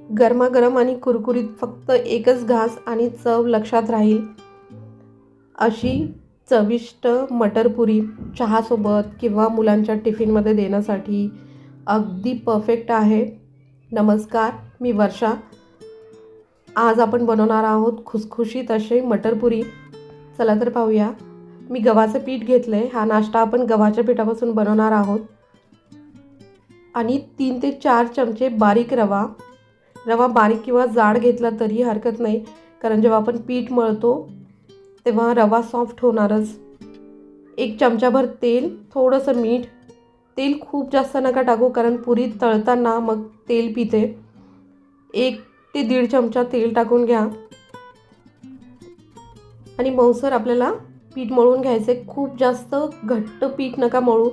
गरमागरम आणि कुरकुरीत फक्त एकच घास आणि चव लक्षात राहील अशी चविष्ट मटर पुरी चहासोबत किंवा मुलांच्या टिफिनमध्ये देण्यासाठी अगदी परफेक्ट आहे. नमस्कार, मी वर्षा. आज आपण बनवणार आहोत खुसखुशीत असे मटर पुरी. चला तर पाहूया. मी गव्हाचं पीठ घेतलं आहे. हा नाश्ता आपण गव्हाच्या पिठापासून बनवणार आहोत. आणि 3 ते 4 चमचे बारीक रवा बारीक किंवा जाड घेतला तरी हरकत नाही, कारण जेव्हा आपण पीठ मळतो तेव्हा रवा सॉफ्ट होणारच. 1 चमचाभर तेल, थोडंसं मीठ. तेल खूप जास्त नका टाकू, कारण पुरी तळताना मग तेल पिते. 1 ते 1.5 चमचा तेल टाकून घ्या. आणि मऊसर आपल्याला पीठ मळून घ्यायचं आहे. खूप जास्त घट्ट पीठ नका मळू.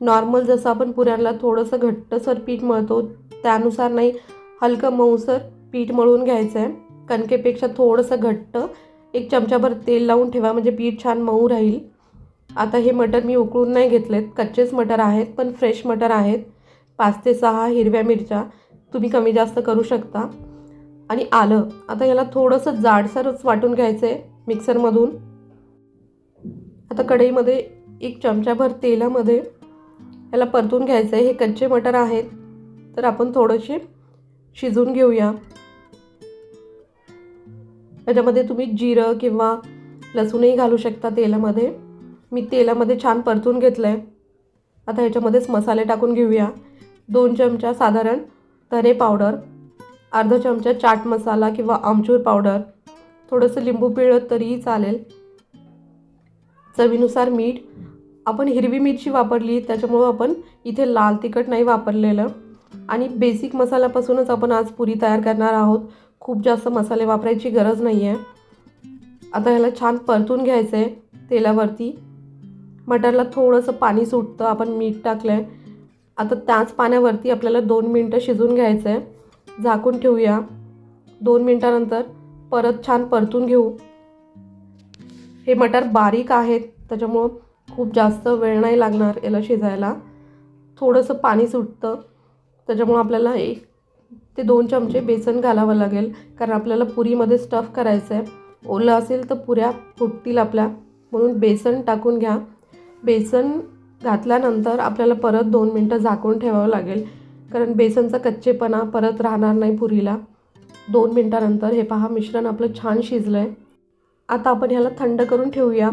नॉर्मल जसं आपण पुऱ्यांना थोडंसं घट्टसर पीठ मळतो त्यानुसार नाही, हलकं मऊसर पीठ मळून घ्यायचं आहे. कणकेपेक्षा थोडंसं घट्ट. 1 चमचाभर तेल लावून ठेवा, म्हणजे पीठ छान मऊ राहील. आता हे मटर मी उकळून नाही घेतलेत, कच्चेच मटर आहेत, पण फ्रेश मटर आहेत. 5 ते 6 हिरव्या मिरच्या, तुम्ही कमी जास्त करू शकता. आणि आलं. आता याला थोडंसं जाडसरच वाटून घ्यायचं आहे मिक्सरमधून. आता कढईमध्ये 1 चमचाभर तेलामध्ये याला परतून घ्यायचं आहे. हे कच्चे मटर आहेत, तर आपण थोडेसे शिजवून घेऊया. याच्यामध्ये तुम्ही जिरं किंवा लसूणही घालू शकता तेलामध्ये. मी तेलामध्ये छान परतून घेतलं आहे. आता ह्याच्यामध्येच मसाले टाकून घेऊया. 2 चमचा साधारण धने पावडर, अर्धा चमचा चाट मसाला किंवा आमचूर पावडर, थोडंसं लिंबू पिळलं तरीही चालेल. चवीनुसार मीठ. आपण हिरवी मिरची वापरली, त्याच्यामुळं आपण इथे लाल तिखट नाही वापरलेलं. आणि बेसिक मसाल्यापासूनच आपण आज पुरी तयार करणार आहोत. खूप जास्त मसाले वापरायची गरज नाही आहे. आता ह्याला छान परतून घ्यायचं आहे तेलावरती. मटरला थोडंसं पाणी सुटतं, आपण मीठ टाकलं आहे. आता त्याच पाण्यावरती आपल्याला 2 मिनटं शिजवून घ्यायचं आहे. झाकून ठेवूया. 2 मिनटानंतर परत छान परतून घेऊ. हे मटर बारीक आहेत, त्याच्यामुळं खूप जास्त वेळ नाही लागणार याला शिजायला. थोडंसं पाणी सुटतं, त्याच्यामुळं आपल्याला 1 ते 2 चमचे बेसन घालावं लागेल, कारण आपल्याला पुरीमध्ये स्टफ करायचं आहे. ओलं असेल तर पुऱ्या फुटतील आपल्या, म्हणून बेसन टाकून घ्या. बेसन घातल्यानंतर आपल्याला परत 2 मिनटं झाकून ठेवावं लागेल, कारण बेसनचा कच्चेपणा परत राहणार नाही पुरीला. 2 मिनटानंतर हे पहा, मिश्रण आपलं छान शिजलं आहे. आता आपण ह्याला थंड करून ठेवूया.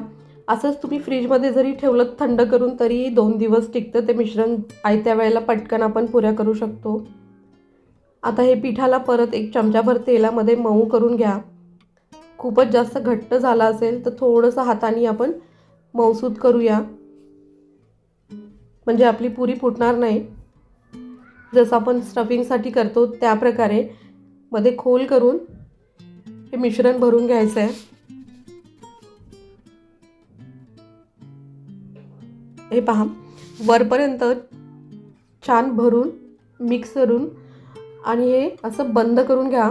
असंच तुम्ही फ्रीजमध्ये जरी ठेवलं थंड करून तरी 2 दिवस टिकतं ते मिश्रण. आयत्या वेळेला पटकन आपण पुऱ्या करू शकतो. आता हे पिठाला परत 1 चमचाभर तेलामध्ये मऊ करून घ्या. खूपच जास्त घट्ट झाला असेल तर थोडंसं हाताने आपण मऊसूद करूया, म्हणजे आपली पुरी फुटणार नाही. जसं आपण स्टफिंगसाठी करतो त्या प्रकारे मध्ये खोल करून हे मिश्रण भरून घ्यायचं आहे. हे पहा, वरपर्यंत छान भरून मिक्स करून आणि हे असं बंद करून घ्या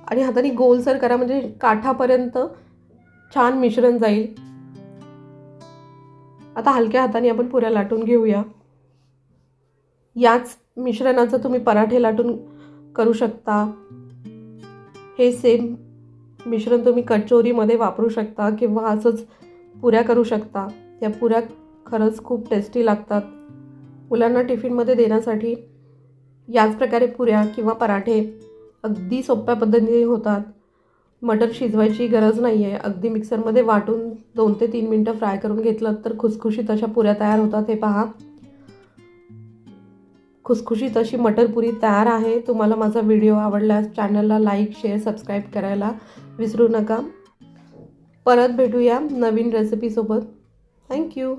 आणि हाताने गोलसर करा, म्हणजे काठापर्यंत छान मिश्रण जाईल. आता हलक्या हाताने आपण पुऱ्या लाटून घेऊया. याच मिश्रणाचं तुम्ही पराठे लाटून करू शकता. हे सेम मिश्रण तुम्ही कचोरीमध्ये वापरू शकता किंवा असंच पुऱ्या करू शकता. त्या पुऱ्या खरंच खूप टेस्टी लागतात. मुलांना टिफिनमध्ये देण्यासाठी याच प्रकारे पुऱ्या किंवा पराठे अगदी सोप्या पद्धतीने होतात. मटर शिजवायची गरज नाही आहे. अगदी मिक्सरमध्ये वाटून 2 ते 3 मिनटं फ्राय करून घेतलं तर खुसखुशीत अशा पुऱ्या तयार होतात. हे पहा, खुसखुशीत अशी मटर पुरी तयार आहे. तुम्हाला माझा व्हिडिओ आवडल्यास चॅनलला लाईक, शेअर, सबस्क्राईब करायला विसरू नका. परत भेटूया नवीन रेसिपीसोबत. थँक्यू.